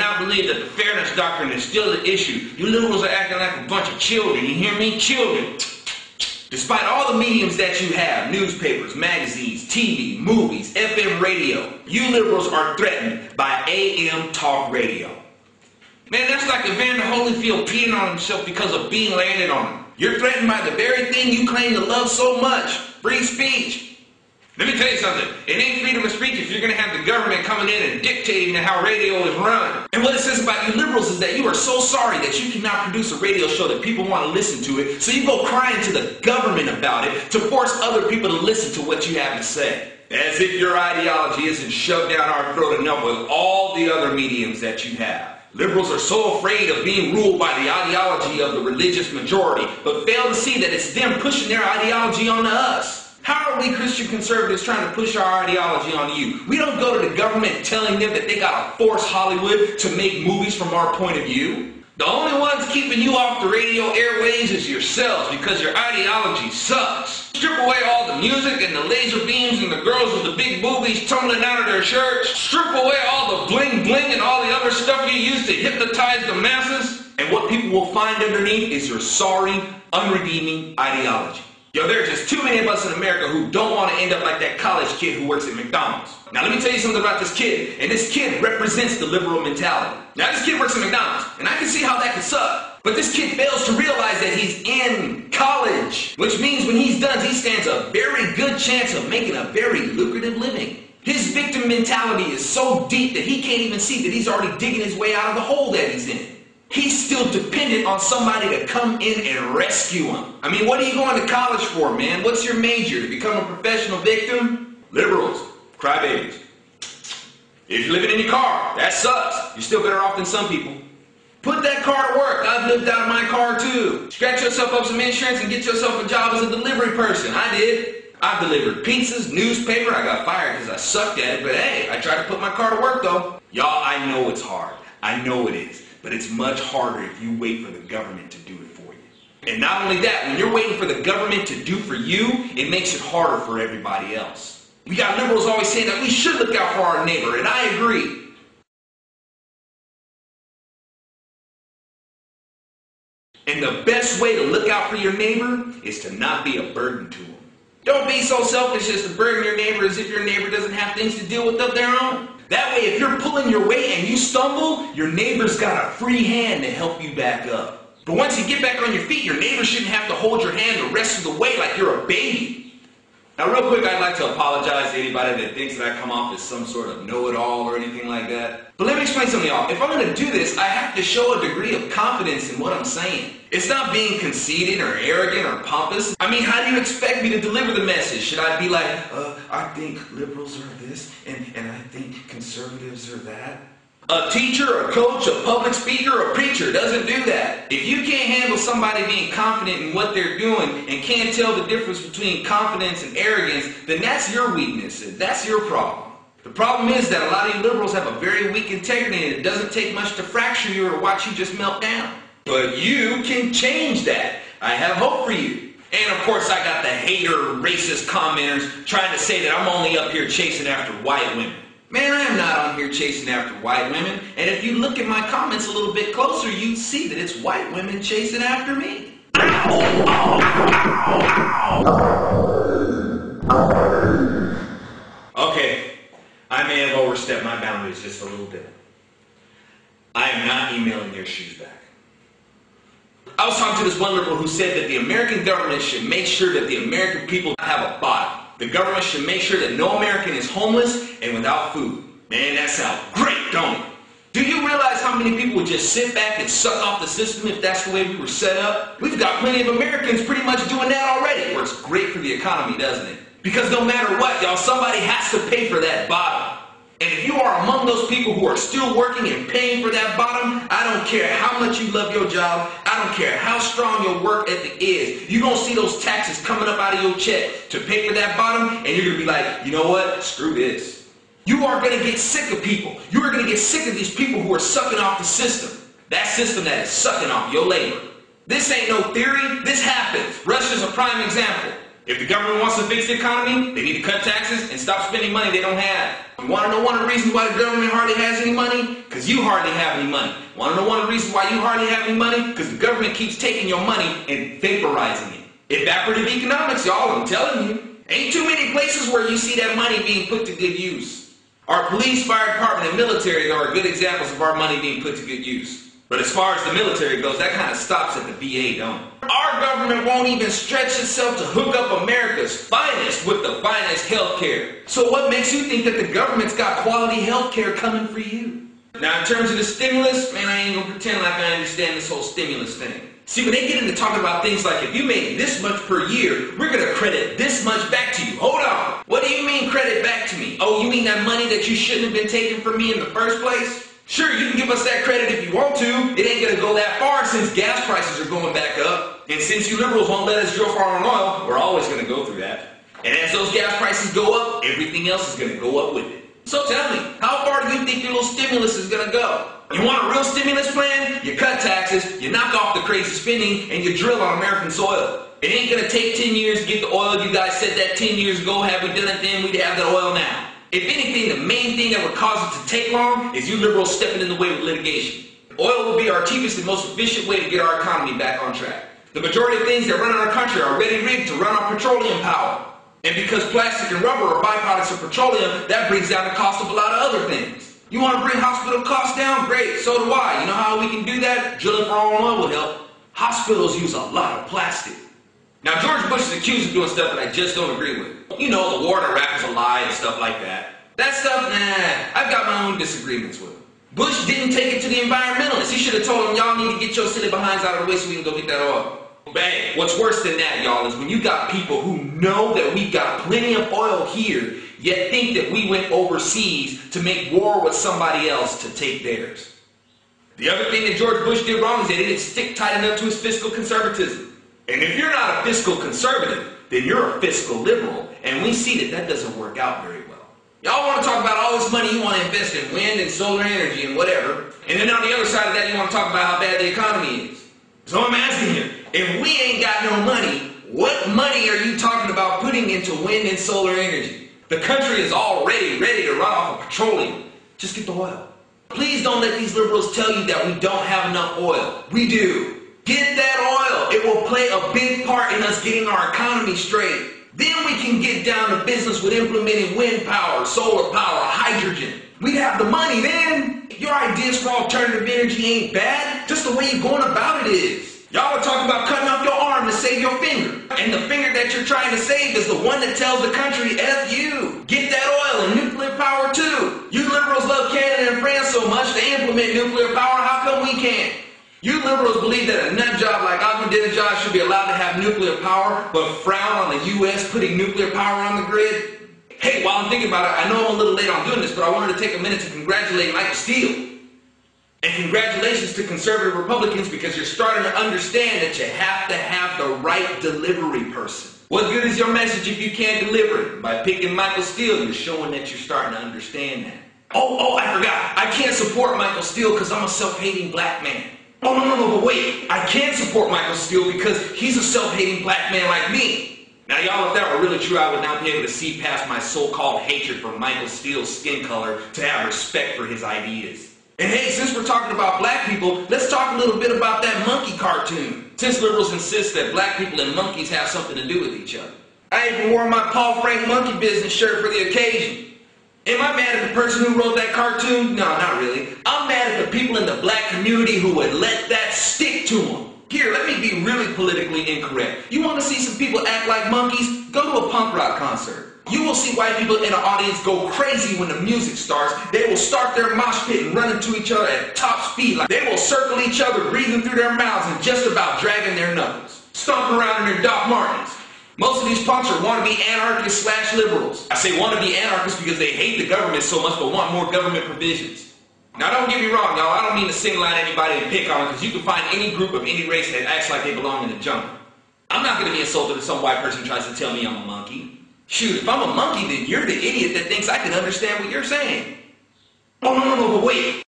now believe that the fairness doctrine is still the issue. You liberals are acting like a bunch of children. You hear me? Children. Despite all the mediums that you have, newspapers, magazines, TV, movies, FM radio, you liberals are threatened by AM talk radio. Man, that's like Evander Holyfield peeing on himself because a bean landed on him. You're threatened by the very thing you claim to love so much, free speech. Let me tell you something, it ain't freedom of speech if you're going to have the government coming in and dictating how radio is run. And what it says about you liberals is that you are so sorry that you cannot produce a radio show that people want to listen to it, so you go crying to the government about it to force other people to listen to what you have to say. As if your ideology isn't shoved down our throat enough with all the other mediums that you have. Liberals are so afraid of being ruled by the ideology of the religious majority, but fail to see that it's them pushing their ideology onto us. How are we Christian conservatives trying to push our ideology onto you? We don't go to the government telling them that they gotta force Hollywood to make movies from our point of view. The only ones keeping you off the radio airwaves is yourselves because your ideology sucks. Strip away all the music and the laser beams and the girls with the big boobies tumbling out of their shirts. Strip away all the bling bling and all the other stuff you use to hypnotize the masses. And what people will find underneath is your sorry, unredeeming ideology. Yo, there are just too many of us in America who don't want to end up like that college kid who works at McDonald's. Now let me tell you something about this kid, and this kid represents the liberal mentality. Now this kid works at McDonald's, and I can see how that could suck. But this kid fails to realize that he's in college, which means when he's done, he stands a very good chance of making a very lucrative living. His victim mentality is so deep that he can't even see that he's already digging his way out of the hole that he's in. He's still dependent on somebody to come in and rescue him. I mean, what are you going to college for, man? What's your major? To become a professional victim? Liberals. Crybabies. If you're living in your car, that sucks. You're still better off than some people. Put that car to work. I've lived out of my car too. Scratch yourself up some insurance and get yourself a job as a delivery person. I did. I've delivered pizzas, newspaper. I got fired because I sucked at it, but hey, I tried to put my car to work though. Y'all, I know it's hard. I know it is. But it's much harder if you wait for the government to do it for you. And not only that, when you're waiting for the government to do for you, it makes it harder for everybody else. We got liberals always saying that we should look out for our neighbor, and I agree. And the best way to look out for your neighbor is to not be a burden to him. Don't be so selfish as to burden your neighbor as if your neighbor doesn't have things to deal with of their own. That way, if you're pulling your weight and you stumble, your neighbor's got a free hand to help you back up. But once you get back on your feet, your neighbor shouldn't have to hold your hand the rest of the way like you're a baby. Now, real quick, I'd like to apologize to anybody that thinks that I come off as some sort of know-it-all or anything like that. But let me explain something, y'all. If I'm going to do this, I have to show a degree of confidence in what I'm saying. It's not being conceited or arrogant or pompous. I mean, how do you expect me to deliver the message? Should I be like, I think liberals are this, and I think conservatives are that? A teacher, a coach, a public speaker, a preacher doesn't do that. If you can't handle somebody being confident in what they're doing and can't tell the difference between confidence and arrogance, then that's your weakness. That's your problem. The problem is that a lot of you liberals have a very weak integrity and it doesn't take much to fracture you or to watch you just melt down. But you can change that. I have hope for you. And of course I got the hater, racist commenters trying to say that I'm only up here chasing after white women. Man, I am not on here chasing after white women. And if you look at my comments a little bit closer, you'd see that it's white women chasing after me. Okay, I may have overstepped my boundaries just a little bit. I am not emailing your shoes back. I was talking to this one liberal who said that the American government should make sure that the American people have a bottom. The government should make sure that no American is homeless and without food. Man, that sounds great, don't it? Do you realize how many people would just sit back and suck off the system if that's the way we were set up? We've got plenty of Americans pretty much doing that already. Works great for the economy, doesn't it? Because no matter what, y'all, somebody has to pay for that bottom. And if you are among those people who are still working and paying for that bottom, I don't care how much you love your job, I don't care how strong your work ethic is, you're going to see those taxes coming up out of your check to pay for that bottom, and you're going to be like, you know what, screw this. You are going to get sick of people. You are going to get sick of these people who are sucking off the system. That system that is sucking off your labor. This ain't no theory, this happens. Russia's a prime example. If the government wants to fix the economy, they need to cut taxes and stop spending money they don't have. You want to know one of the reasons why the government hardly has any money? Because you hardly have any money. Want to know one of the reasons why you hardly have any money? Because the government keeps taking your money and vaporizing it. Evaporative economics, y'all, I'm telling you. Ain't too many places where you see that money being put to good use. Our police, fire department, and military are good examples of our money being put to good use. But as far as the military goes, that kind of stops at the VA, don't it? Our government won't even stretch itself to hook up America's finest with the finest healthcare. So what makes you think that the government's got quality healthcare coming for you? Now, in terms of the stimulus, man, I ain't gonna pretend like I understand this whole stimulus thing. See, when they get into talking about things like, if you made this much per year, we're gonna credit this much back to you. Hold on. What do you mean credit back to me? Oh, you mean that money that you shouldn't have been taking from me in the first place? Sure, you can give us that credit if you want to. It ain't gonna go that far since gas prices are going back up. And since you liberals won't let us drill for our own oil, we're always gonna go through that. And as those gas prices go up, everything else is gonna go up with it. So tell me, how far do you think your little stimulus is gonna go? You want a real stimulus plan? You cut taxes, you knock off the crazy spending, and you drill on American soil. It ain't gonna take 10 years to get the oil. You guys said that 10 years ago. Had we done it then, we'd have the oil now. If anything, the main thing that would cause it to take long is you liberals stepping in the way with litigation. Oil will be our cheapest and most efficient way to get our economy back on track. The majority of things that run our country are ready rigged to run on petroleum power. And because plastic and rubber are byproducts of petroleum, that brings down the cost of a lot of other things. You want to bring hospital costs down? Great, so do I. You know how we can do that? Drilling for our own oil will help. Hospitals use a lot of plastic. Now, George Bush is accused of doing stuff that I just don't agree with. You know, the war in Iraq was a lie and stuff like that. That stuff, nah, I've got my own disagreements with him. Bush didn't take it to the environmentalists. He should have told them, y'all need to get your silly behinds out of the way so we can go get that oil. Bang. What's worse than that, y'all, is when you got people who know that we got plenty of oil here, yet think that we went overseas to make war with somebody else to take theirs. The other thing that George Bush did wrong is that he didn't stick tight enough to his fiscal conservatism. And if you're not a fiscal conservative, then you're a fiscal liberal, and we see that that doesn't work out very well. Y'all want to talk about all this money you want to invest in wind and solar energy and whatever, and then on the other side of that you want to talk about how bad the economy is. So I'm asking you, if we ain't got no money, what money are you talking about putting into wind and solar energy? The country is already ready to run off of petroleum. Just get the oil. Please don't let these liberals tell you that we don't have enough oil. We do. Get that oil. It will play a big part in us getting our economy straight. Then we can get down to business with implementing wind power, solar power, hydrogen. We have the money then. Your ideas for alternative energy ain't bad. Just the way you're going about it is. Y'all are talking about cutting off your arm to save your finger. And the finger that you're trying to save is the one that tells the country, F you. Get that oil and nuclear power too. You liberals love Canada and France so much they implement nuclear power. How come we can't? You liberals believe that a nut job like Ahmadinejad should be allowed to have nuclear power, but frown on the U.S. putting nuclear power on the grid? Hey, while I'm thinking about it, I know I'm a little late on doing this, but I wanted to take a minute to congratulate Michael Steele. And congratulations to conservative Republicans because you're starting to understand that you have to have the right delivery person. What good is your message if you can't deliver it? By picking Michael Steele, you're showing that you're starting to understand that. Oh, I forgot. I can't support Michael Steele because I'm a self-hating black man. Oh, no, but wait. I can support Michael Steele because he's a self-hating black man like me. Now, y'all, if that were really true, I would not be able to see past my so-called hatred for Michael Steele's skin color to have respect for his ideas. And hey, since we're talking about black people, let's talk a little bit about that monkey cartoon. Since liberals insist that black people and monkeys have something to do with each other. I even wore my Paul Frank Monkey Business shirt for the occasion. Am I mad at the person who wrote that cartoon? No, not really. I'm mad at the people in the black community who would let that stick to them. Here, let me be really politically incorrect. You want to see some people act like monkeys? Go to a punk rock concert. You will see white people in the audience go crazy when the music starts. They will start their mosh pit and run into each other at top speed. Like they will circle each other, breathing through their mouths and just about dragging their knuckles. Stomping around in their Doc Martens. Most of these punks are wannabe anarchists / liberals. I say wannabe anarchists because they hate the government so much but want more government provisions. Now don't get me wrong, y'all. I don't mean to single out anybody and pick on them because you can find any group of any race that acts like they belong in the jungle. I'm not going to be insulted if some white person tries to tell me I'm a monkey. Shoot, if I'm a monkey, then you're the idiot that thinks I can understand what you're saying. Oh, no, but wait.